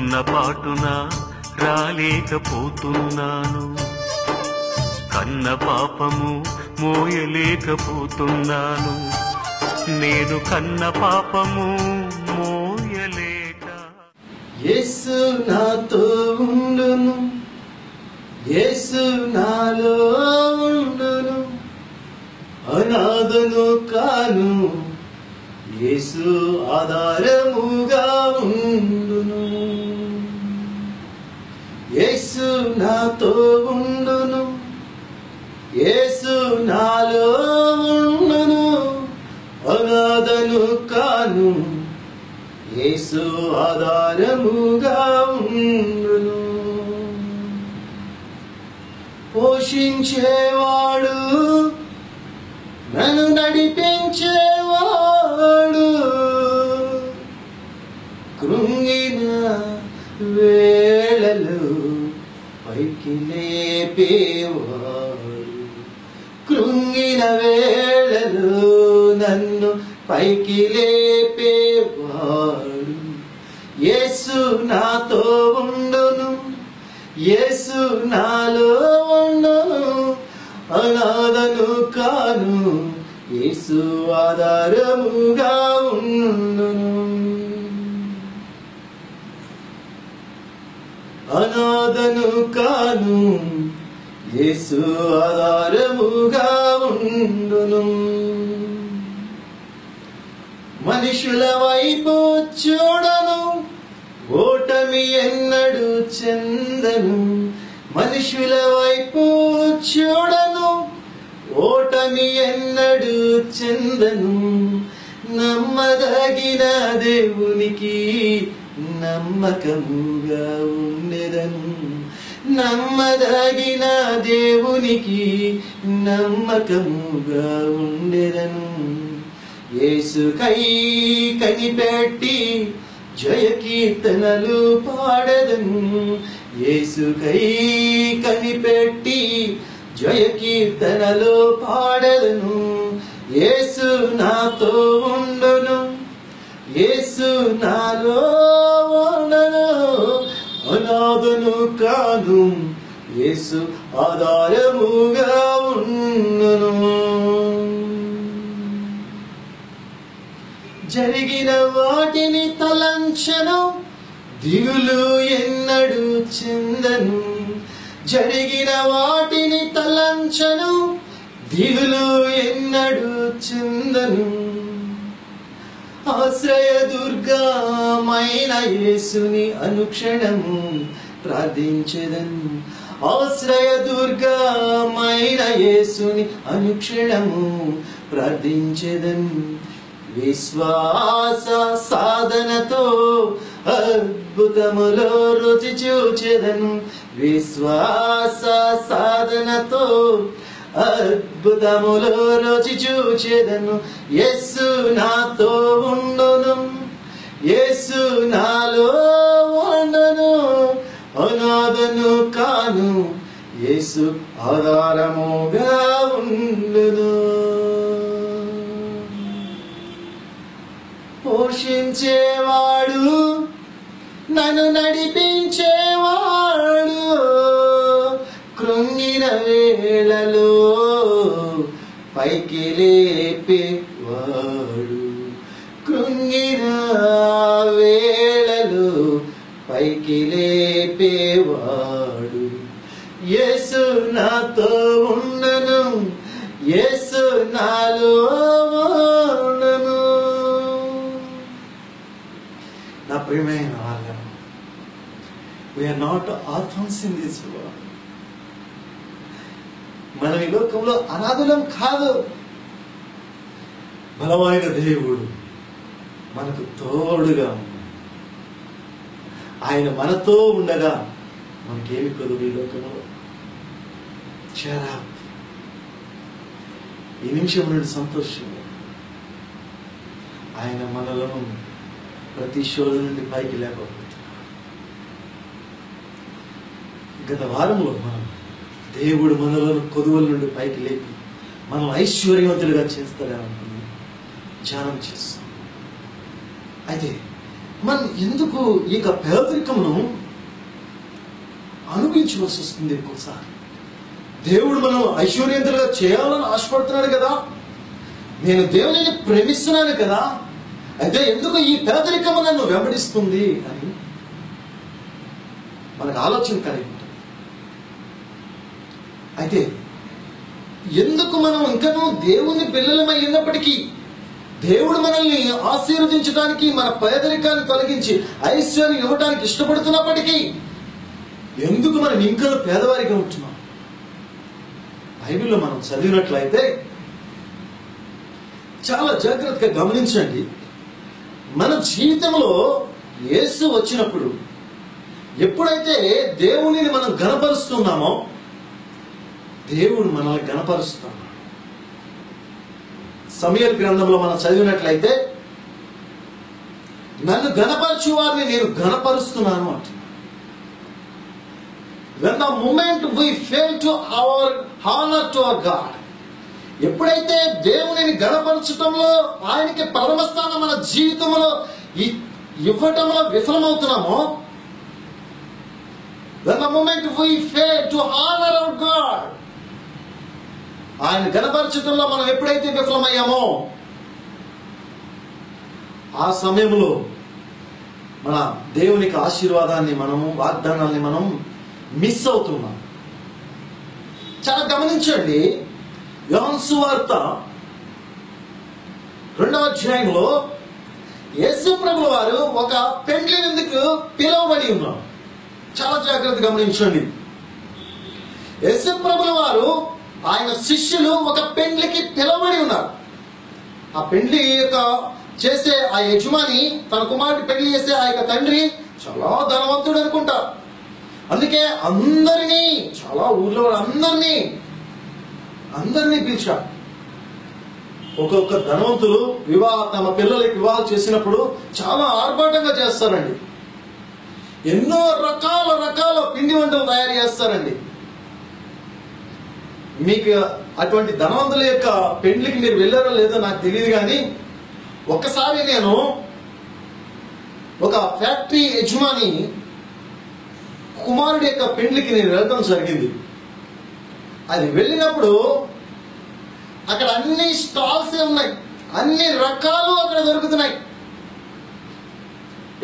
ఉన్న పాటున రాలేకపోతున్నాను, కన్న పాపము మోయలేకపోతున్నాను, నేను కన్న పాపము మోయలేక. యేసు నాతో ఉండును, యేసు నాలో ఉండును, అనాథను కాను, యేసు ఆధారముగా ఉండును. యేసు నాతో ఉండును, యేసు నాలో ఉండును, అనాథను కాను, యేసు ఆధారముగా ఉండును. పోషించేవాడు, నన్ను నడిపించేవాడు, కృంగిన వేళలో పైకి లేపేవాడు, కృంగిన వేళలో నన్ను పైకి లేపేవాడు. యేసు నాతో ఉండును, యేసు నాలో ఉండును, అనాథను కాను, యేసు ఆధారముగా ఉండును. అనాథను కాను, యేసు ఆధారముగా ఉండును. మనుషుల వైపు చూడను, ఓటమి ఎన్నడు చెందను, మనుషుల వైపు చూడను, ఓటమి ఎన్నడు చెందను, నమ్మదగిన దేవునికి నమ్మకముగా ఉండెదను, నమ్మదగిన దేవునికి నమ్మకముగా ఉండెదను. యేసుకై కనిపెట్టి జయ కీర్తనలు పాడెదను, యేసుకై కనిపెట్టి జయ కీర్తనలు పాడెదను. యేసు నాతో ఉండును, యేసు నాలో ఉండును, అనాథను కాను, యేసు ఆధారముగా ఉండును. జరిగిన వాటిని తలంచను, దిగులు ఎన్నడు చెందను, జరిగిన వాటిని తలంచను, దిగులు ఎన్నడు చెందను. ఆశ్రయదుర్గమైన యేసుని అనుక్షణము ప్రార్థించెదను, ఆశ్రయదుర్గమైన యేసుని అనుక్షణము ప్రార్థించెదను. విశ్వాస సాధనతో అద్భుతములో రుచి చూచెదను, విశ్వాస సాధనతో అద్భుతములో రుచి చూచెదను. యేసు నాతో ఉండును, యేసు నాలో ఉండును, అనాథను కాను, యేసు ఆధారముగా ఉండును. పోషించేవాడు, నన్ను నడిపించేవాడు, కృంగిన వేళలో పైకి లేపేవాడు, కృంగిన వేళలో పైకి లేపేవాడు. యేసు నాతో ఉండును, యేసు నాలో ఉండును. నా ప్రియమైన వాళ్ళను, we are not orphans in this world. మనం ఈ లోకంలో అనాథులం కాదు. బలమైన దేవుడు మనకు తోడుగా ఉన్నాడు. ఆయన మనతో ఉండగా మనకేమి కొదువు ఈ లోకంలో. చేరా ఈ నిమిషం నుండి సంతోషంగా ఆయన మనలను ప్రతి శోధన నుండి పైకి లేకపోతున్నాడు. గత వారంలో మనం దేవుడు మనలను కొదువుల నుండి పైకి లేపి మనం ఐశ్వర్యవంతులుగా చేస్తాడని అనుకుని ధ్యానం చేస్తాం. అయితే మనం ఎందుకు ఈ పేదరికమును అనుభవించవలసి వస్తుంది? ఒక్కొక్కసారి దేవుడు మనం ఐశ్వర్యవంతులుగా చేయాలని ఆశపడుతున్నాడు కదా, నేను దేవునిని ప్రేమిస్తున్నాను కదా, అయితే ఎందుకు ఈ పేదరికము నన్ను వెంబడిస్తుంది అని మనకు ఆలోచన కలిగి ఉంటుంది. అయితే ఎందుకు మనం ఇంకనూ దేవుని పిల్లలమై ఉన్నప్పటికీ, దేవుడు మనల్ని ఆశీర్వదించడానికి, మన పేదరికాన్ని తొలగించి ఐశ్వర్యం ఇవ్వడానికి ఇష్టపడుతున్నప్పటికీ ఎందుకు మనం ఇంకా పేదవారిగా ఉంటున్నాం? బైబిల్లో మనం చదివినట్లయితే చాలా జాగ్రత్తగా గమనించండి. మన జీవితంలో యేసు వచ్చినప్పుడు ఎప్పుడైతే దేవునిని మనం ఘనపరుస్తున్నామో దేవుడు మనల్ని ఘనపరుస్తున్నాడు. సమూయేలు గ్రంథంలో మనం చదివినట్లయితే నన్ను ఘనపరచు వారిని నేను ఘనపరుస్తున్నాను అంటున్నాను. When the moment we fail to our honor to our God, ఎప్పుడైతే దేవునిని ఘనపరచటంలో ఆయనకి ప్రథమ స్థానం మన జీవితంలో ఇవ్వటంలో విఫలమవుతున్నామో, when the moment we fail to honor our God, ఆయన ఘనపరచటంలో మనం ఎప్పుడైతే విఫలమయ్యామో ఆ సమయంలో మన దేవునికి ఆశీర్వాదాన్ని మనము, వాగ్దానాన్ని మనం మిస్ అవుతున్నాం. చాలా గమనించండి. యోహాను సువార్త 2వ అధ్యాయంలో యేసు ప్రభుల వారు ఒక పెండ్లి విందుకు పిలువబడి ఉన్నారు. చాలా జాగ్రత్తగా గమనించండి. యేసు ప్రభుల వారు ఆయన శిష్యులు ఒక పెండ్లికి పిలువబడి ఉన్నారు. ఆ పెండ్లి యొక్క చేసే ఆ యజమాని, తన కుమారుడి పెళ్లి చేసే ఆ యొక్క తండ్రి చాలా ధనవంతుడు అనుకుంటారు. అందుకే అందరినీ, చాలా ఊర్లో అందరినీ పిలిచారు. ఒక్కొక్క ధనవంతులు తమ పిల్లలకి వివాహం చేసినప్పుడు చాలా ఆర్భాటంగా చేస్తారండి. ఎన్నో రకాల పిండి వంటలు తయారు చేస్తారండి. మీకు అటువంటి ధనవంతుల యొక్క పెండ్లికి మీరు వెళ్ళారో లేదో నాకు తెలియదు, కానీ ఒక్కసారి నేను ఒక ఫ్యాక్టరీ యజమాని కుమారుడి యొక్క పెండ్లికి నేను వెళ్ళడం జరిగింది. అది వెళ్ళినప్పుడు అక్కడ అన్ని స్టాల్స్ ఉన్నాయి, అన్ని రకాలు అక్కడ దొరుకుతున్నాయి.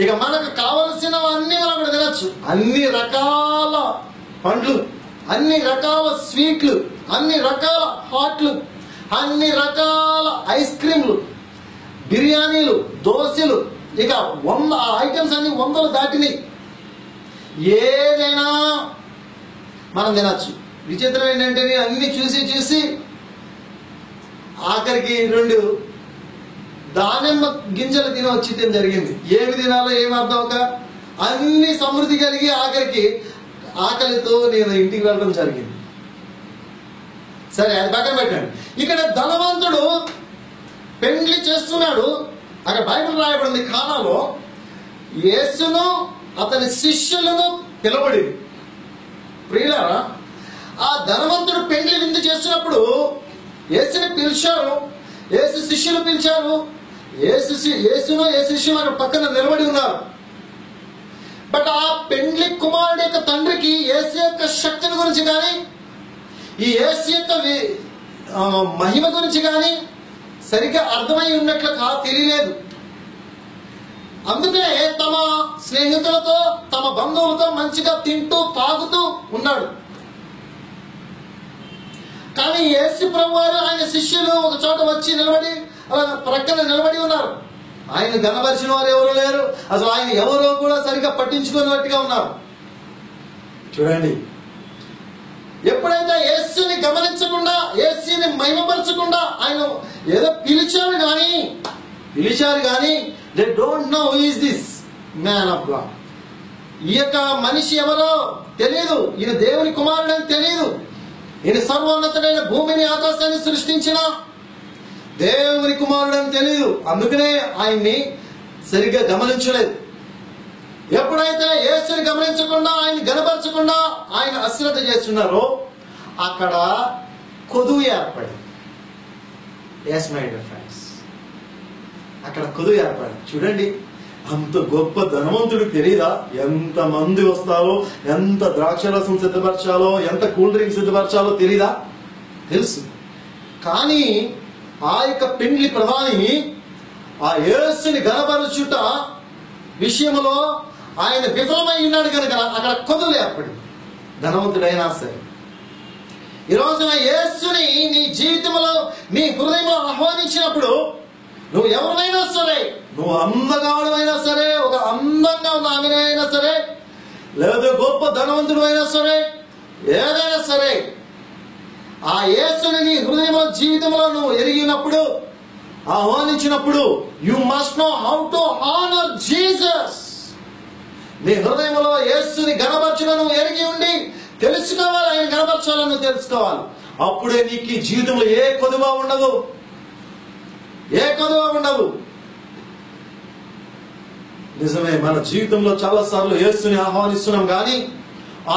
ఇక మనకు కావలసినవన్నీ మనం అక్కడ తినచ్చు. అన్ని రకాల పండ్లు, అన్ని రకాల స్వీట్లు, అన్ని రకాల హాట్లు, అన్ని రకాల ఐస్ క్రీమ్లు, బిర్యానీలు, దోశలు, ఇక 100 ఐటమ్స్ అన్ని 100 దాటినాయి. ఏదైనా మనం తినచ్చు. విచిత్రం ఏంటంటే అన్ని చూసి ఆఖరికి 2 దానిమ్మ గింజలు తిని వచ్చి జరిగింది. ఏమి తినాలో ఏమి అర్థం ఒక అన్ని సమృద్ధి కలిగి ఆఖరికి ఆకలితో నేను ఇంటికి వెళ్ళడం జరిగింది. సరే, అది పక్కన పెట్టండి. ఇక్కడ ధనవంతుడు పెండ్లి చేస్తున్నాడు. అక్కడ బైబిల్ రాయబడింది, ఖానాలో యేసును అతని శిష్యులను పిలవడి. ప్రియులారా, ఆ ధనవంతుడు పెండ్లి విందు చేస్తున్నప్పుడు యేసుని పిలిచారు, యేసు శిష్యులు పిలిచారు. యేసును యేసు శిష్యులు అక్కడ పక్కన నిలబడి ఉన్నారు. బట్ ఆ పెండ్లి కుమారుడు యొక్క తండ్రికి యేసు యొక్క శక్తిని గురించి కానీ, ఈ యేసు యొక్క మహిమ గురించి కానీ సరిగ్గా అర్థమై ఉన్నట్లు తెలియలేదు. అందుకే తమ స్నేహితులతో, తమ బంధువులతో మంచిగా తింటూ తాగుతూ ఉన్నాడు. కానీ యేసు ప్రభు వారు, ఆయన శిష్యులు ఒక చోట వచ్చి నిలబడి అలా ప్రక్కన నిలబడి ఉన్నారు. ఆయన ఘనపరిచిన వారు ఎవరు లేరు. అసలు ఆయన ఎవరో కూడా సరిగ్గా పట్టించుకున్నట్టుగా ఉన్నారు. చూడండి, ఎప్పుడైతే యేసుని గమనించకుండా, యేసుని మహిమపరచకుండా ఆయన ఏదో పిలిచారు కానీ they don't know who is this man of God. ఈ యొక్క మనిషి ఎవరో తెలియదు, ఈయన దేవుని కుమారుడు అని తెలియదు, ఈయన సర్వోన్నతుడైన భూమిని ఆకాశాన్ని సృష్టించిన దేవుని కుమారుడు అని తెలియదు. అందుకనే ఆయన్ని సరిగ్గా గమనించలేదు. ఎప్పుడైతే యేసుని గమనించకుండా, ఆయన గనపరచకుండా ఆయన అశ్రద్ధ చేస్తున్నారో అక్కడ కొదువు ఏర్పడింది. ఎస్ మై డియర్ ఫ్రెండ్స్, అక్కడ కొదువు ఏర్పడింది. చూడండి, అంత గొప్ప ధనవంతుడికి తెలియదా ఎంత మంది వస్తారో, ఎంత ద్రాక్షరసం సిద్ధపరచాలో, ఎంత కూల్ డ్రింక్ సిద్ధపరచాలో తెలియదా? తెలుసు. కానీ ఆ యొక్క పెండ్లి ప్రధాని ఆ యేసుని గణపరచుట విషయంలో ఆయన విఫలమై ఉన్నాడు కనుక అక్కడ కొదులు ఏర్పడింది. ధనవంతుడైనా సరే ఈ రోజున యేసుని నీ జీవితంలో నీ హృదయంలో ఆహ్వానించినప్పుడు, నువ్వు ఎవరినైనా సరే, నువ్వు అందగాడువైనా సరే, ఒక అందంగా ఉన్న ఆమెనైనా సరే, లేదా గొప్ప ధనవంతుడు అయినా సరే, ఏదైనా సరే, ఆ యేసుని నీ హృదయంలో జీవితంలో నువ్వు ఎరిగినప్పుడు, ఆహ్వానించినప్పుడు, you must know how to honour Jesus. నీ హృదయంలో యేసుని గణపరచడం నువ్వు ఎరిగి ఉండి తెలుసుకోవాలి, ఆయన గణపరచాలని నువ్వు తెలుసుకోవాలి. అప్పుడే నీకు ఈ జీవితంలో ఏ కొదువ ఉండదు, ఏ కొదువ ఉండదు. నిజమే, మన జీవితంలో చాలా సార్లు యేసుని ఆహ్వానిస్తున్నాం కానీ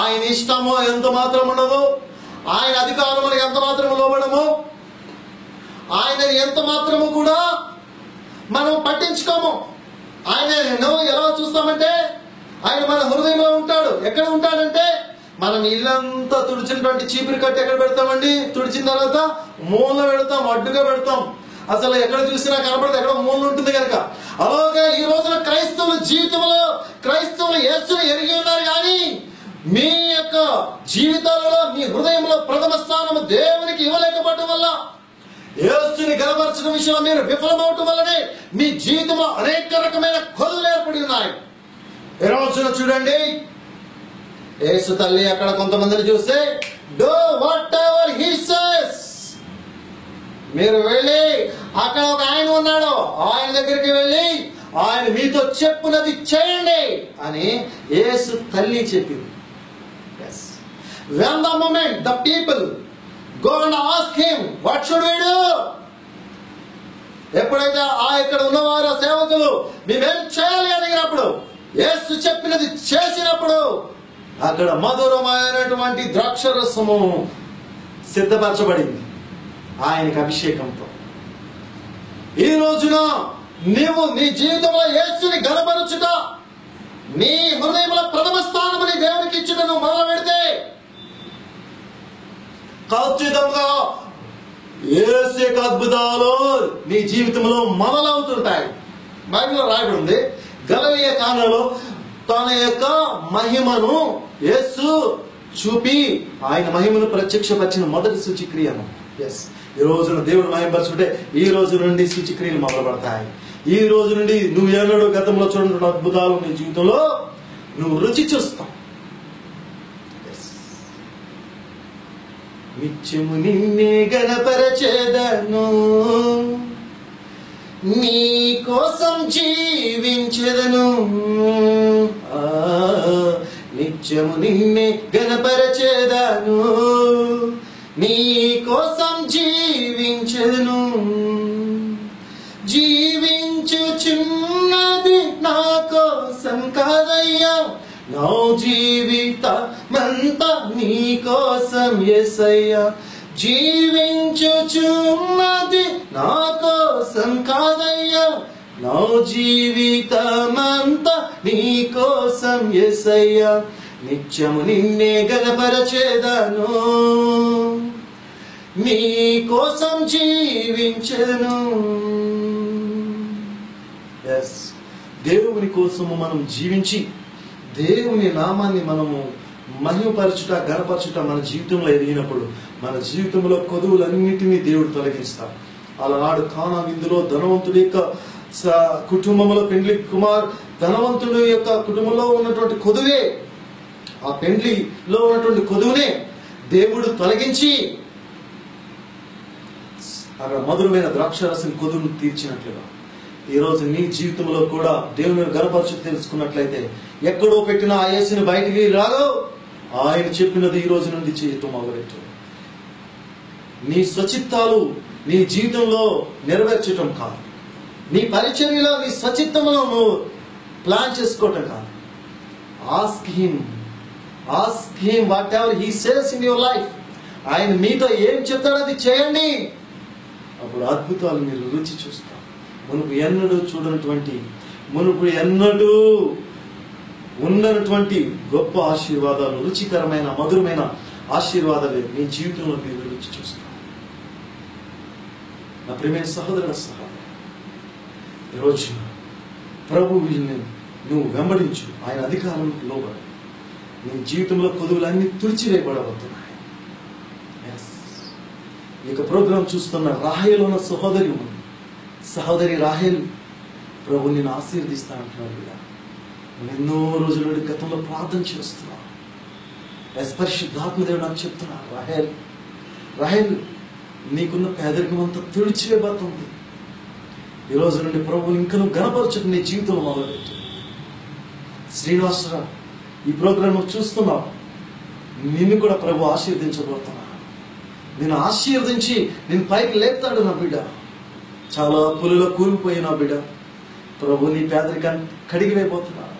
ఆయన ఇష్టమో ఎంత మాత్రం ఉండదు, ఆయన అధికారములు ఎంత మాత్రము లోబడము, ఆయన ఎంత మాత్రము కూడా మనం పట్టించుకోము. ఆయన ఎలా చూస్తామంటే ఆయన మన హృదయంలో ఉంటాడు. ఎక్కడ ఉంటాడంటే మనం ఇల్లంతా తుడిచినటువంటి చీపురు కట్టి ఎక్కడ పెడతామండి? తుడిచిన తర్వాత మూల పెడతాం, అడ్డుగా పెడతాం. అసలు ఎక్కడ చూసినా కనపడదు, ఎక్కడ మూల ఉంటుంది కనుక. అలాగే ఈ రోజున క్రైస్తవుల జీవితంలో క్రైస్తవులు యేసుని ఎరిగి ఉన్నారు కానీ మీ యొక్క జీవితాలలో మీ హృదయంలో ప్రథమ స్థానము దేవునికి ఇవ్వలేకపోవడం వల్ల, యేసుని గణపరచడం విషయంలో మీరు విఫలమవటం వల్లనే మీ జీవితంలో అనేక రకమైన కొదులు ఏర్పడి ఉన్నాయి. ఈ రోజున చూడండి, యేసు తల్లి అక్కడ కొంతమందిని చూస్తే do what ever he says, మీరు వెళ్ళి అక్కడ ఒక ఆయన ఉన్నాడు, ఆయన దగ్గరికి వెళ్ళి ఆయన మీతో చెప్పునది చేయండి అని యేసు తల్లి చెప్పింది. When the moment the people go and ask him, what should we do? ఎప్పుడైతే ఇక్కడ ఉన్నవారు సేవకులు మేమేం చేయాలి అడిగినప్పుడు, యేసు చెప్పినది చేసినప్పుడు అక్కడ మధురమైనటువంటి ద్రాక్షరసము సిద్ధపరచబడింది ఆయనకి అభిషేకంతో. ఈ రోజున నీవు నీ జీవితంలో యేసుని గణపరచుట, నీ హృదయంలో ప్రథమ స్థానముని దేవునికి ఇచ్చుట నువ్వు మొదలు పెడితే ఖచ్చితంగా యేసు యొక్క అద్భుతాలు నీ జీవితంలో మొదలవుతుంటాయి. బైబిల్లో రాయబడి ఉంది, గలిలయ కానాలో తన యొక్క మహిమను యేసు చూపి ఆయన మహిమను ప్రత్యక్షపరిచిన మొదటి సూచిక్రియను. ఈ రోజున దేవుడు మహిమపరచుకుంటే ఈ రోజు నుండి సూచిక్రియలు మొదలుపడతాయి. ఈ రోజు నుండి నువ్వు ఏనాడు గతంలో చూడని అద్భుతాలు నీ జీవితంలో నువ్వు రుచి చూస్తావు. నిత్యము నిన్నే గణపరచెదను, నీ కోసం జీవించెదను, నిత్యము నిన్నే గణపరచెదను, నీ కోసం జీవించెదను, జీవించుచున్నది నా కోసం కాదయ్యా, నా జీవితమంతా నీ కోసం యేసయ్యా, జీవించుచున్నది నా కోసం కాదయ్యా, నా జీవితమంతా నీ కోసం యేసయ్యా, నిత్యము నిన్నే గణపరచెదను, నీ కోసం జీవించెదను. దేవుని కోసము మనం జీవించి దేవుని నామాన్ని మనము మహిమపరచుట, గణపరచుట మన జీవితంలో ఎదిగినప్పుడు మన జీవితంలో కొదువులన్నిటినీ దేవుడు తొలగిస్తాడు. అలనాడు కానా విందులో ధనవంతుడి యొక్క కుటుంబంలో పెండ్లి ధనవంతుడి యొక్క కుటుంబంలో ఉన్నటువంటి కొదువే, ఆ పెండ్లిలో ఉన్నటువంటి కొదువునే దేవుడు తొలగించి అక్కడ మధురమైన ద్రాక్షరసం కొదువును తీర్చినట్లుగా ఈరోజు నీ జీవితంలో కూడా దేవుని గణపరచు తెలుసుకున్నట్లయితే ఎక్కడో పెట్టిన ఆ యేసుని బయటికి రాదు. ఆయన చెప్పినది ఈ రోజు నుండి చేయటం మొదలెట్టు. నీ స్వచిత్తాలు నీ జీవితంలో నెరవేర్చటం కాదు, నీ పరిచర్యలో నీ స్వచిత్తంలో నువ్వు ప్లాన్ చేసుకోవటం కాదు. Ask him what ever he says in your life. ఆయన మీతో ఏం చెప్తాడో అది చేయండి. అప్పుడు అద్భుతాలు మీరు రుచి చూస్తారు. మనకు ఎన్నడూ చూడనటువంటి మునుపు ఎన్నడూ ఉన్నటువంటి గొప్ప ఆశీర్వాదాలు, రుచికరమైన మధురమైన ఆశీర్వాదాలు నీ జీవితంలో మీరు రుచి చూస్తావు. నా ప్రియమైన సహోదరుల సహోదరు, ఈరోజు ప్రభు నువ్వు వెంబడించు, ఆయన అధికారంలో లోబడు. నీ జీవితంలో కొదువులన్నీ తుడిచివేయబడబోతున్నాయి. ఈ యొక్క ప్రోగ్రాం చూస్తున్న రాహేలు ఉన్న సహోదరి రాహేలు, ప్రభు నిన్ను ఆశీర్దిస్తా అంటున్నాడు కదా. నువ్వు ఎన్నో రోజుల నుండి గతంలో ప్రార్థన చేస్తున్నావు. పరిశుద్ధాత్మదేవుడు నాకు చెప్తున్నాను, రాహేలు నీకున్న పేదరికం అంతా తుడిచివేయబోతుంది. ఈ రోజు నుండి ప్రభు ఇంకా నువ్వు గణపరచుకు నీ జీవితంలో మొదలుపెట్టు. శ్రీనివాసరావు, ఈ ప్రోగ్రాం నువ్వు చూస్తున్నావు, నిన్ను కూడా ప్రభు ఆశీర్వదించబోతున్నాను. నేను ఆశీర్వదించి నేను పైకి లేపుతాడు నా బిడ్డ. చాలా అప్పులలో కూలిపోయి నా బిడ్డ, ప్రభు నీ పేదరికాన్ని కడిగివేయబోతున్నాడు.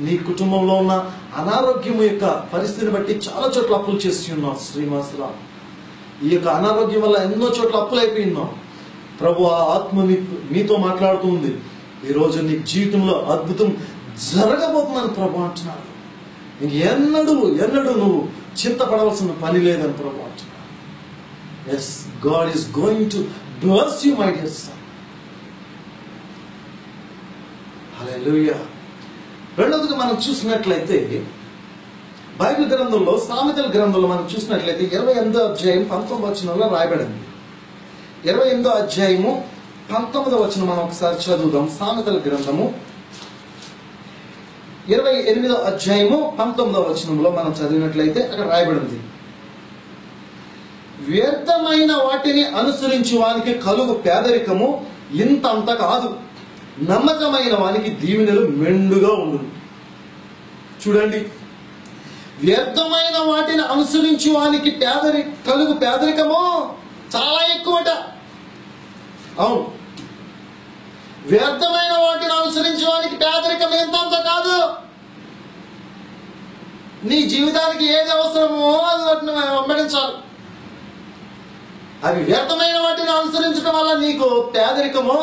నీ కుటుంబంలో ఉన్న అనారోగ్యం యొక్క పరిస్థితిని బట్టి చాలా చోట్ల అప్పులు చేసి ఉన్నావు శ్రీనివాసరావు. ఈ యొక్క అనారోగ్యం వల్ల ఎన్నో చోట్ల అప్పులు అయిపోయి ఉన్నావు. ప్రభు ఆ ఆత్మ నీతో మాట్లాడుతుంది. ఈరోజు నీ జీవితంలో అద్భుతం జరగబోతుందని ప్రభు అంటున్నాడు. నీకు ఎన్నడూ నువ్వు చింతపడవలసిన పని లేదని ప్రభు అంటున్నాడు. Yes, God is going to bless you my dear son. Hallelujah. రెండవదిగా మనం చూసినట్లయితే బైబిల్ గ్రంథంలో, సామెతల గ్రంథంలో మనం చూసినట్లయితే 28వ అధ్యాయం 19వ వచనంలో రాయబడింది. 28వ అధ్యాయము 19వ వచనం మనం ఒకసారి చదువుదాం. సామెతల గ్రంథము 28వ అధ్యాయము 19వ వచనంలో మనం చదివినట్లయితే అక్కడ రాయబడింది, వ్యర్థమైన వాటిని అనుసరించి వానికి కలుగు పేదరికము ఇంతంత కాదు, నమ్మకమైన వానికి దీవెనలు మెండుగా ఉండు. చూడండి, వ్యర్థమైన వాటిని అనుసరించి వానికి కలుగు పేదరికము చాలా ఎక్కువట. అవును, వ్యర్థమైన వాటిని అనుసరించి వానికి పేదరికం ఎంతంత కాదు. నీ జీవితానికి ఏది అవసరమో అది వాటిని వెంబడించాలి. అవి వ్యర్థమైన వాటిని అనుసరించడం వల్ల నీకు పేదరికము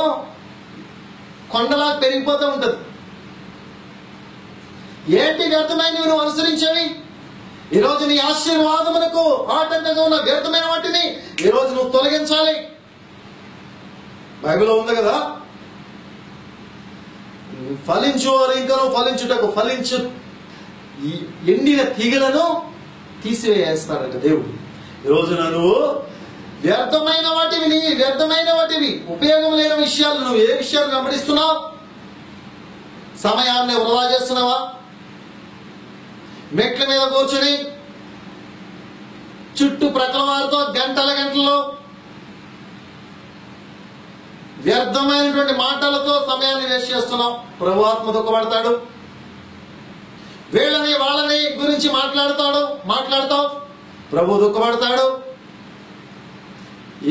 కొండలా పెరిగిపోతూ ఉంటుంది. ఏంటి వ్యర్థమైనవి నువ్వు అనుసరించేవి? ఈరోజు నీ ఆశీర్వాదమునకు ఆటంకంగా ఉన్న వ్యర్థమైన వాటిని ఈరోజు నువ్వు తొలగించాలి. బైబిల్లో ఉంది కదా, ఫలించు ఇంకా నువ్వు ఫలించుటకు ఫలించు ఎండిన తీగలను తీసివేస్తాడట దేవుడు. ఈరోజు నువ్వు వ్యర్థమైన వాటివి ఉపయోగం లేని విషయాలు, నువ్వు ఏ విషయాలు వెంబడిస్తున్నావు? సమయాన్ని వృధా చేస్తున్నావా? మెట్ల మీద కూర్చొని చుట్టూ ప్రక్కల వారితో గంటలు వ్యర్థమైనటువంటి మాటలతో సమయాన్ని వేస్ట్ చేస్తున్నావు. ప్రభు ఆత్మ దుఃఖపడతాడు. వాళ్ళని గురించి మాట్లాడతావు, ప్రభు దుఃఖపడతాడు.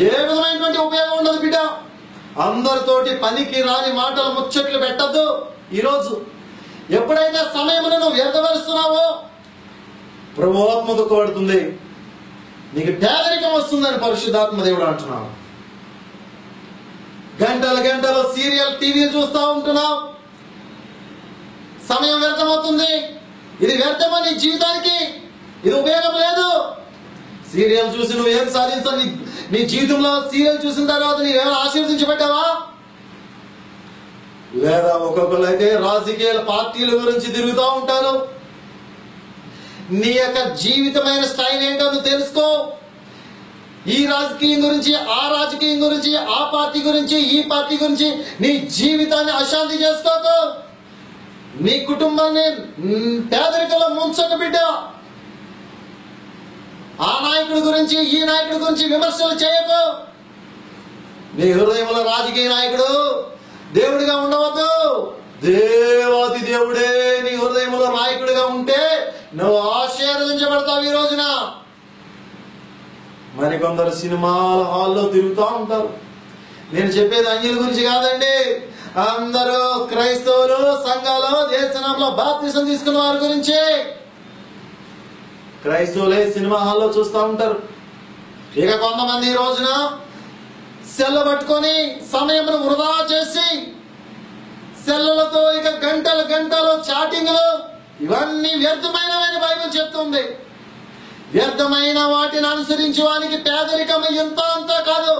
ఏ విధమైనటువంటి ఉపయోగం ఉండదు బిడ్డ. అందరితోటి పనికి రాని మాటలు ముచ్చట్లు పెట్టద్దు. ఈరోజు ఎప్పుడైతే సమయమును నువ్వు వ్యర్థపరుస్తున్నావో ప్రభు ఆత్మ దుఃఖపడుతుంది, నీకు పేదరికం వస్తుందని పరిశుద్ధాత్మ దేవుడు అంటున్నావు. గంటలు సీరియల్ టీవీలు చూస్తూ ఉంటున్నావు, సమయం వ్యర్థమవుతుంది. ఇది వ్యర్థమా నీ జీవితానికి? ఇది ఉపయోగం లేదు. సీరియల్ చూసి నువ్వు ఏం సాధిస్తావు? నీ జీవితంలో సీరియల్ చూసిన తర్వాత నీవేమైనా ఆశీర్వదించబడ్డావా? లేదా ఒక్కొక్కరు అయితే రాజకీయాల పార్టీల గురించి తిరుగుతూ ఉంటారు. నీ యొక్క జీవితమైన స్టైల్ ఏంటో నువ్వు తెలుసుకో. ఈ రాజకీయం గురించి, ఆ రాజకీయం గురించి, ఆ పార్టీ గురించి, ఈ పార్టీ గురించి నీ జీవితాన్ని అశాంతి చేసుకోకు. నీ కుటుంబాన్ని పేదరికంలో ముంచక బిడ్డ. ఆ నాయకుడి గురించి, ఈ నాయకుడి గురించి విమర్శలు చేయకు. నీ హృదయంలో రాజకీయ నాయకుడు దేవుడిగా ఉండవద్దు. దేవాది దేవుడే నీ హృదయంలో నాయకుడిగా ఉంటే నువ్వు ఆశీర్వదించబడతావు. ఈ రోజున మరికొందరు సినిమాల హాల్లో తిరుగుతూ ఉంటారు. నేను చెప్పేది అన్యుల గురించి కాదండి, అందరూ క్రైస్తవులు సంఘాలు దేశంలో బాప్తిసం తీసుకున్న వారి గురించి. క్రైస్తవులే సినిమా హాల్లో చూస్తూ ఉంటారు. ఇక కొంతమంది ఈ రోజున సెల్ల పట్టుకొని సమయమును వృధా చేసి సెల్లలతో ఇక గంటలు గంటలు చాటింగ్లు ఇవన్నీ వ్యర్థమైనవని బైబిల్ చెప్తుంది. వ్యర్థమైన వాటిని అనుసరించి వానికి పేదరికం ఎంత అంతా కాదు.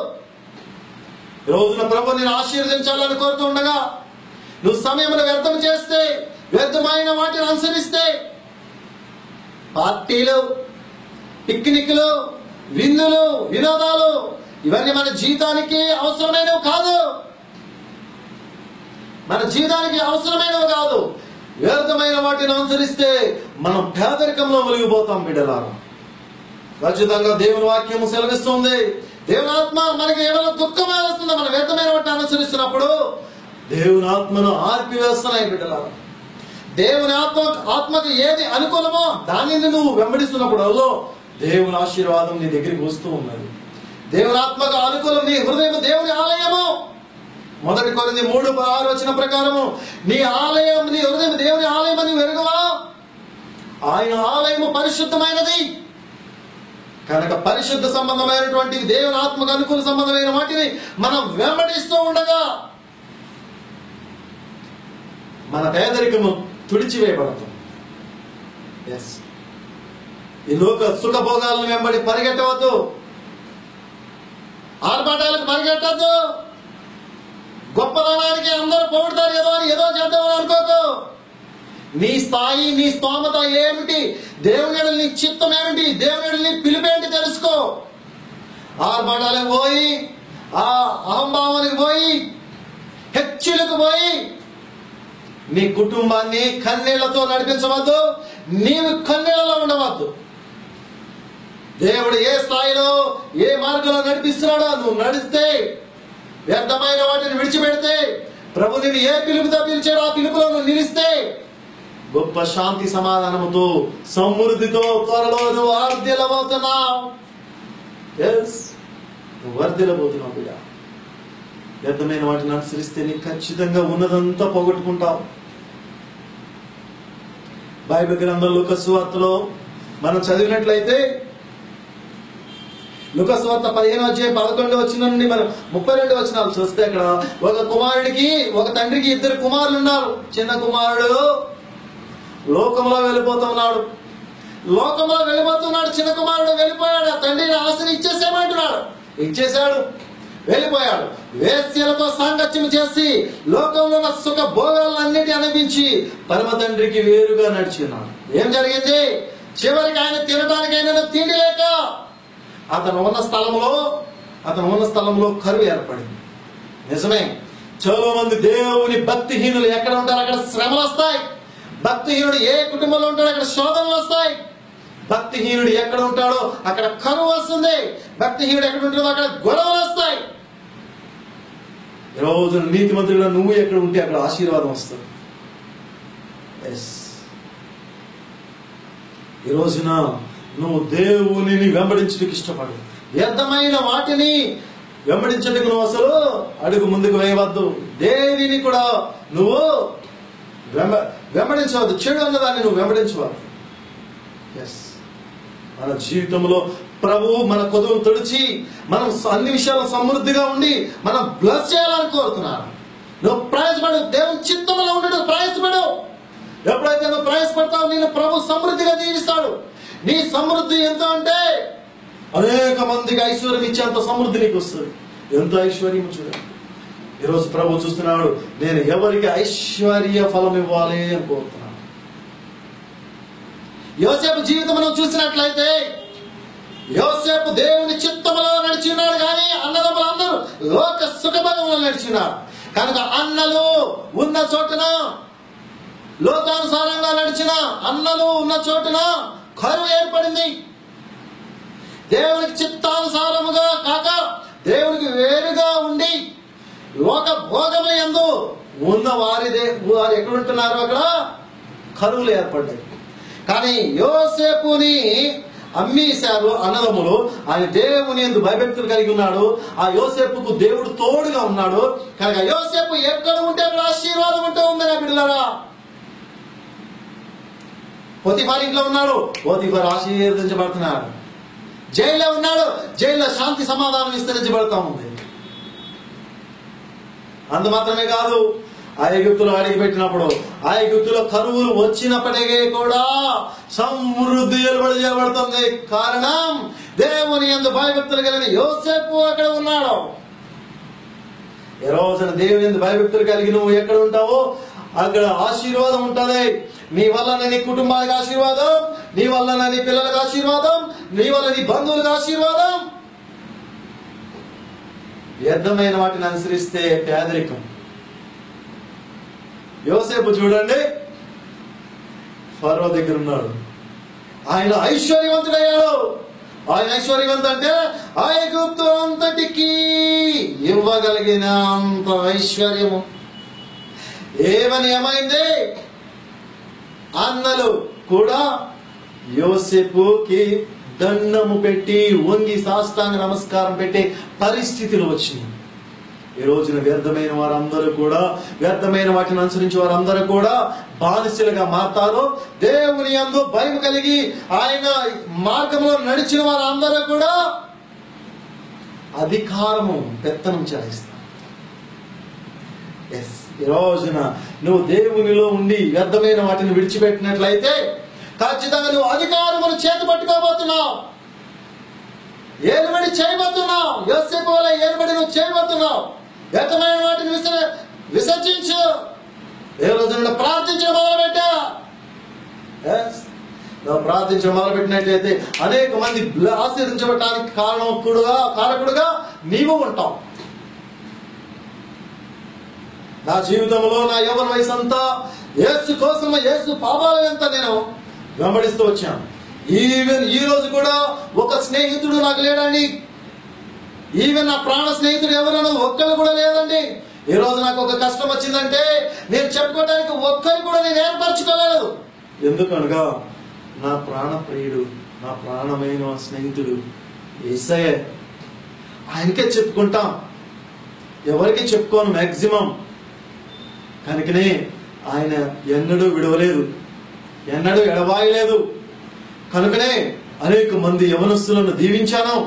ఈ రోజున ప్రభు నేను ఆశీర్వదించాలని కోరుతుండగా నువ్వు సమయంలో వ్యర్థం చేస్తే, వ్యర్థమైన వాటిని అనుసరిస్తే, పార్టీలు, పిక్నిక్లు, విందులు, వినోదాలు ఇవన్నీ మన జీవితానికి అవసరమైనవి కాదు. మన జీవితానికి అవసరమైనవి కాదు. వ్యర్థమైన వాటిని అనుసరిస్తే మనం పేదరికంలో మునిగిపోతాం బిడ్డలారా. ఖచ్చితంగా దేవుని వాక్యము సెలవిస్తుంది. దేవుని ఆత్మ మనకి ఏమైనా దుఃఖం వేస్తుంది మనం వ్యర్థమైన వాటిని అనుసరిస్తున్నప్పుడు. దేవుని ఆత్మను ఆర్పివేస్తున్నాయి బిడ్డలారా. దేవుని ఆత్మకు ఏది అనుకూలమో దానిని నువ్వు వెంబడిస్తున్నప్పుడు దేవుని ఆశీర్వాదం నీ దగ్గరికి వస్తూ ఉన్నది. దేవుని ఆత్మకు అనుకూలం నీ హృదయం దేవుని ఆలయము. 1 కొరింథీ 3:6 వచ్చిన ప్రకారము నీ ఆలయం, నీ హృదయం దేవుని ఆలయం అని ఎరుగవా? ఆయన ఆలయము పరిశుద్ధమైనది కనుక పరిశుద్ధ సంబంధమైనటువంటి దేవుని ఆత్మకు అనుకూల సంబంధమైన వాటిని మనం వెంబడిస్తూ ఉండగా మన పేదరికము తుడిచివేయబడతాం. ఈ లోక సుఖభోగాలను వెంబడి పరిగెట్టవద్దు. ఆర్భాటాలకు పరిగెట్టద్దు. గొప్పదనానికి అందరూ పొగుడతారు ఏదో అని ఏదో చేద్దామని అనుకోకు. నీ స్థాయి, నీ స్తోమత ఏమిటి, దేవుని నీ చిత్తం ఏమిటి, దేవుని నీ పిలిపేంటి తెలుసుకో. ఆర్భాటాలకు పోయి, ఆ అహంభావానికి పోయి, హెచ్చులకు పోయి నీ కుటుంబాన్ని కన్నీళ్లతో నడిపించవద్దు. నీవు కన్నీళ్లలో ఉండవద్దు. దేవుడు ఏ స్థాయిలో ఏ మార్గంలో నడిపిస్తున్నాడో నువ్వు నడిస్తే, వ్యర్థమైన వాటిని విడిచిపెడితే, ప్రభు నిన్ను ఏ పిలుపుతో పిలిచాడో ఆ పిలుపులో నువ్వు నిలిస్తే గొప్ప శాంతి సమాధానముతో సమృద్ధితో త్వరలో నువ్వు వర్ధిల్లబోతున్నావు. నువ్వు వర్ధిల్లబోతున్నావు బిడ్డ. వ్యర్థమైన వాటిని అనుసరిస్తే నీకు ఖచ్చితంగా ఉన్నదంతా పోగొట్టుకుంటావు. బైబిల్ గ్రంథం లూకా సువార్తలో మనం చదివినట్లయితే లూకా సువార్త 15:11 నుండి మనం 32 వచనాలు చూస్తే అక్కడ ఒక కుమారుడికి, ఒక తండ్రికి 2 కుమారులు ఉన్నారు. చిన్న కుమారుడు లోకంలో వెళ్ళిపోతున్నాడు. చిన్న కుమారుడు వెళ్ళిపోయాడు. ఆ తండ్రిని ఆశని ఇచ్చేసేమంటున్నాడు. ఇచ్చేశాడు, వెళ్ళిపోయాడు. వేశ్యలతో సాంగత్యం చేసి లోకంలో ఉన్న సుఖ భోగాలన్నిటి అనిపించి పరమ తండ్రికి వేరుగా నడిచినాడు. ఏం జరిగింది? చివరికి ఆయన తినడానికైనా తిండి లేక అతను ఉన్న స్థలంలో కరువు ఏర్పడింది. నిజమే, చాలా మంది దేవుని భక్తిహీనులు ఎక్కడ ఉంటారు అక్కడ శ్రమలు వస్తాయి. భక్తిహీనుడు ఏ కుటుంబంలో ఉంటాడో అక్కడ శోధనలు వస్తాయి. భక్తిహీనుడు ఎక్కడ ఉంటాడో అక్కడ కరువు వస్తుంది. భక్తిహీనుడు ఎక్కడ ఉంటాడో అక్కడ గొడవలు వస్తాయి. రోజు నీతిమంతుడిగా నువ్వు ఎక్కడ ఉంటే అక్కడ ఆశీర్వాదం వస్తుంది. ఈ రోజున నువ్వు దేవునిని వెంబడించడానికి ఇష్టపడు. వ్యర్థమైన వాటిని వెంబడించడానికి నువ్వు అసలు అడుగు ముందుకు వేయవద్దు. దేనిని కూడా నువ్వు వెంబడించవద్దు. చెడు అన్నదాన్ని నువ్వు వెంబడించవద్దు. మన జీవితంలో ప్రభువు మన కొదువు తొడిచి మనం అన్ని విషయాలు సమృద్ధిగా ఉండి మనం బ్లెస్ చేయాలని కోరుతున్నాను. నువ్వు ప్రయాసపడు. దేవుని చిత్తంలో ఉండడు, ప్రయాసపడు. ఎప్పుడైతే నువ్వు ప్రయాసపడతావు నేను ప్రభు సమృద్ధిగా దీవిస్తాడు. నీ సమృద్ధి ఎంత అంటే అనేక మందికి ఐశ్వర్యం ఇచ్చేంత సమృద్ధి నీకు వస్తుంది. ఎంత ఐశ్వర్యం చూడండి. ఈరోజు ప్రభు చూస్తున్నాడు, నేను ఎవరికి ఐశ్వర్య ఫలం ఇవ్వాలి అని కోరుతున్నాను. యోసేపు జీవితం మనం చూసినట్లయితే యోసేపు దేవుని చిత్తములో నడిచినాడు, కానీ అన్నదమ్ములందరూ లోక సుఖభోగంలో నడిచినారు. కనుక అన్నలు ఉన్న చోటున, లోకానుసారంగా నడిచిన అన్నలు ఉన్న చోటున కరువు ఏర్పడింది. దేవునికి చిత్తానుసారముగా కాక దేవునికి వేరుగా ఉండి లోక భోగముల యందు ఉన్న వారు ఎక్కడుంటున్నారో అక్కడ కరువులు ఏర్పడ్డాయి. కానీ యోసేపుని అమ్మేశారు అన్నదమ్ములు. ఆయన దేవుని యందు భయభక్తులు కలిగి ఉన్నాడు. ఆ యోసేపుకు దేవుడు తోడుగా ఉన్నాడు. కనుక యోసేపు ఎక్కడ ఉంటే అక్కడ ఆశీర్వాదం ఉంటూ ఉంది నా బిడ్డలారా. పోతిఫార్ ఇంట్లో ఉన్నాడు, పోతిఫార్ ఆశీర్వదించబడుతున్నాడు. జైల్లో ఉన్నాడు, జైల్లో శాంతి సమాధానం విస్తరించబడతా ఉంది. అంత మాత్రమే కాదు, ఐగుప్తులో అడిగిపెట్టినప్పుడు ఐగుప్తులో కరువులు వచ్చినప్పటికీ కూడా సమృద్ధి వెలువడి చేయబడుతుంది. కారణం దేవుని యందు భయభక్తులు కలిగిన యోసేపు అక్కడ ఉన్నాడు. ఈ రోజున దేవుని యందు భయభక్తులు కలిగి నువ్వు ఎక్కడ ఉంటావో అక్కడ ఆశీర్వాదం ఉంటుంది. నీ వలన నీ కుటుంబానికి ఆశీర్వాదం, నీ వలన నీ పిల్లలకు ఆశీర్వాదం, నీ వల్ల నీ బంధువులకు ఆశీర్వాదం. వ్యర్థమైన వాటిని అనుసరిస్తే పేదరికం. యోసేపు చూడండి, ఫరో దగ్గర ఉన్నాడు, ఆయన ఐశ్వర్యవంతుడయ్యాడు. ఆయన ఐశ్వర్యవంతుడు అంటే ఐగుప్తు అంతటికి ఇవ్వగలిగిన అంత ఐశ్వర్యము. ఏమని ఏమైంది? అన్నలు కూడా యోసేపుకి దండము పెట్టి వంగి సాష్టాంగ నమస్కారం పెట్టే పరిస్థితులు వచ్చింది. ఈ రోజున వ్యర్థమైన వారందరూ కూడా, వ్యర్థమైన వాటిని అనుసరించి వారందరూ కూడా బానిసలుగా మారతారు. దేవుని యందు భయం కలిగి ఆయన మార్గంలో నడిచిన వారందరూ కూడా అధికారము పెత్తనం చెలాయిస్తారు. ఈ రోజున నువ్వు దేవునిలో ఉండి వ్యర్థమైన వాటిని విడిచిపెట్టినట్లయితే ఖచ్చితంగా నువ్వు అధికారమును చేతి పట్టుకోబోతున్నావు, ఏలుబడి చేయబోతున్నావు. యోసేపు వలె ఏలుబడి నువ్వు చేయబోతున్నావు. వ్యర్థమైన వాటిని విసర్జించు. ఏ రోజున ప్రార్థించడం మొదలుపెట్టా. నువ్వు ప్రార్థించడం మొదలుపెట్టినట్లయితే అనేక మంది ఆశీర్వదించబడటానికి కారకుడుగా నీవు ఉంటావు. నా జీవితంలో నా యవ్వన వయసు అంతా యేసు కోసం, యేసు పాపాలంతా నేను వెంబడిస్తూ వచ్చాను. ఈవెన్ ఈ రోజు కూడా ఒక స్నేహితుడు నాకు లేడండి. ఈవెన్ నా ప్రాణ స్నేహితుడు ఎవరైనా ఒక్కరు కూడా లేదండి. ఈ రోజు నాకు ఒక కష్టం వచ్చిందంటే నేను చెప్పుకోవడానికి ఒక్కరు కూడా నేను ఏర్పరచుకోలేదు. ఎందుకనగా నా ప్రాణ ప్రియుడు, నా ప్రాణమైన స్నేహితుడు యేసయ్య. ఆయనకే చెప్పుకుంటాం, ఎవరికి చెప్పుకోను మాక్సిమం. కనుకనే ఆయన ఎన్నడూ విడవలేదు, ఎన్నడూ ఎడబాయలేదు. కనుకనే అనేక మంది యవనస్తులను దీవించాను.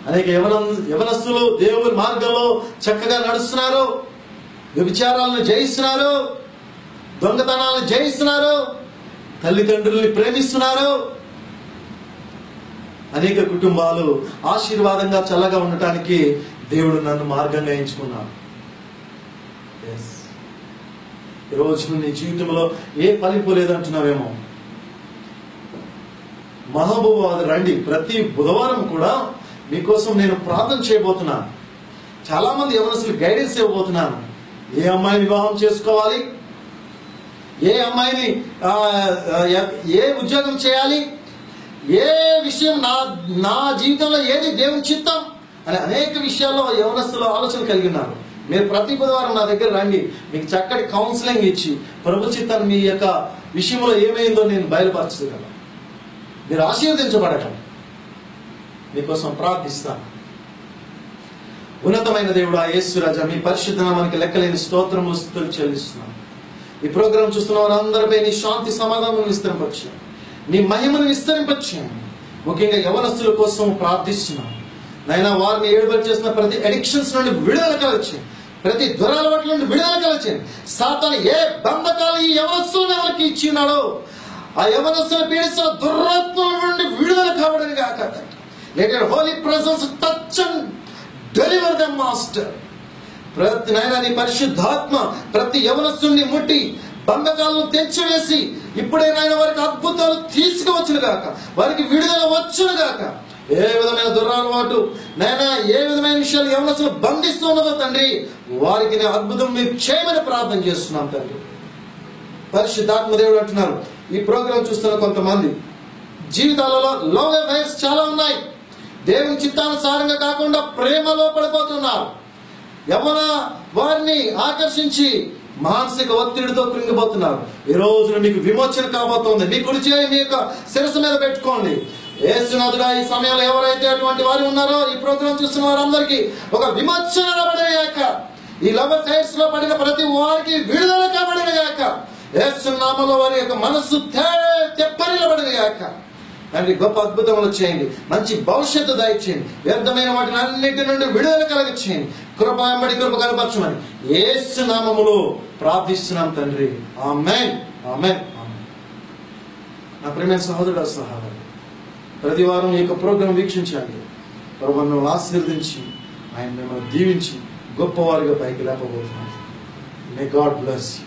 అనేక యవనస్తులు దేవుని మార్గంలో చక్కగా నడుస్తున్నారు, వ్యభిచారాలను జయిస్తున్నారు, దొంగతనాలను జయిస్తున్నారు, తల్లిదండ్రుల్ని ప్రేమిస్తున్నారు. అనేక కుటుంబాలు ఆశీర్వాదంగా చల్లగా ఉండటానికి దేవుడు నన్ను మార్గంగా ఎంచుకున్నాడు. ఈరోజు నీ జీవితంలో ఏ ఫలింపు లేదంటున్నావేమో, మహబూబాబాద్ రండి. ప్రతి బుధవారం కూడా మీకోసం నేను ప్రార్థన చేయబోతున్నాను. చాలా మంది యవనస్తులు గైడెన్స్ ఇవ్వబోతున్నాను. ఏ అమ్మాయిని వివాహం చేసుకోవాలి, ఏ అమ్మాయిని ఏ ఉద్యోగం చేయాలి, ఏ విషయం నా జీవితంలో ఏది దేవుని చిత్తం అని అనేక విషయాల్లో యవనస్తులు ఆలోచన కలిగి ఉన్నారు. మీరు ప్రతి బుధవారం నా దగ్గర రండి. మీకు చక్కటి కౌన్సిలింగ్ ఇచ్చి ప్రభు చిత్తాన్ని మీ యొక్క విషయంలో ఏమైందో నేను బయలుపరచగలను. మీరు ఆశీర్వదించబడగలరు. మీకోసం ప్రార్థిస్తాను. ఉన్నతమైన దేవుడు ఆ యేసు రాజా, మీ పరిశుద్ధ నామానికి లెక్కలేని స్తోత్రములు స్తుతులు చెల్లిస్తున్నాను. ఈ ప్రోగ్రాం చూస్తున్న వారందరిపై నీ శాంతి సమాధానం విస్తరింపచేయండి, నీ మహిమను విస్తరింపచేయండి. ముఖ్యంగా యవనస్తుల కోసం ప్రార్థిస్తున్నాను నాయన. వారిని ఏడుబడి చేసిన ప్రతి అడిక్షన్స్ నుండి విడుదల కలగచేయండి, ప్రతి దురలవాట్ల నుండి విడుదల కలగచేయండి. సాతాను ఏ బంధకాలు ఈ యవనస్తులను ఎవరికి ఇచ్చినాడో ఆ యవనస్తులు పీడిస్తున్న దురాత్మల నుండి విడుదల కావడానికి గాక. Let your holy presence touch and deliver them master. ప్రతి నాయన నీ పరిశుద్ధాత్మ ప్రతి యవనస్తుని ముట్టి బంధకాలను తెచ్చివేసి ఇప్పుడే నాయన వారికి అద్భుతాలు తీసుకువచ్చును గాక, వారికి విడుదల వచ్చును గాక. ఏ విధమైన దురలవాటు నైనా ఏ విధమైన విషయాలు యవనస్తులు బంధిస్తూ ఉన్నదో తండ్రి, వారికి అద్భుతం మీరు చేయమని ప్రార్థన చేస్తున్నాం తండ్రి. పరిశుద్ధాత్మ దేవుడు అంటున్నారు, ఈ ప్రోగ్రాం చూస్తున్న కొంతమంది జీవితాలలో లవ్ అఫైర్స్ చాలా ఉన్నాయి. దేవుని చిత్తానుసారంగా కాకుండా ప్రేమలో పడిపోతున్నారు. యవ్వన వారిని ఆకర్షించి మానసిక ఒత్తిడితో కృంగిపోతున్నారు. ఈ రోజున మీకు విమోచన కాబోతోంది. మీ కుడి చేయి మీ యొక్క శిరస్సు మీద పెట్టుకోండి. యేసునాథుడా, ఈ సమయంలో ఎవరైతే అటువంటి వారు ఉన్నారో ఈ ప్రోగ్రాం చూస్తున్న వారందరికీ ఒక విమోచన కాబడినగాక. ఈ లవ్ అఫైర్స్ లో పడిన ప్రతి వారికి విడుదల కాబడినగాక. యేసు నామములో వారి యొక్క మనస్సు తెప్పరిల్లబడినగాక. తండ్రి గొప్ప అద్భుతములు చేయండి, మంచి భవిష్యత్తు దయచేయండి, వ్యర్థమైన వాటిని అన్నిటి నుండి విడుదల కలగచేయండి. కృప వెంబడి కృప కనపరచమని యేసు నామములో ప్రార్థిస్తున్నాం తండ్రి. ఆమేన్, ఆమేన్, ఆమేన్. నా ప్రియమైన సహోదరుడు సహోదరు, ప్రతి వారం ఈ యొక్క ప్రోగ్రాం వీక్షించండి. ప్రభువు మిమ్మల్ని ఆశీర్వదించి ఆయన మిమ్మల్ని దీవించి గొప్పవారిగా పైకి లేపబోతున్నాం. May God bless you.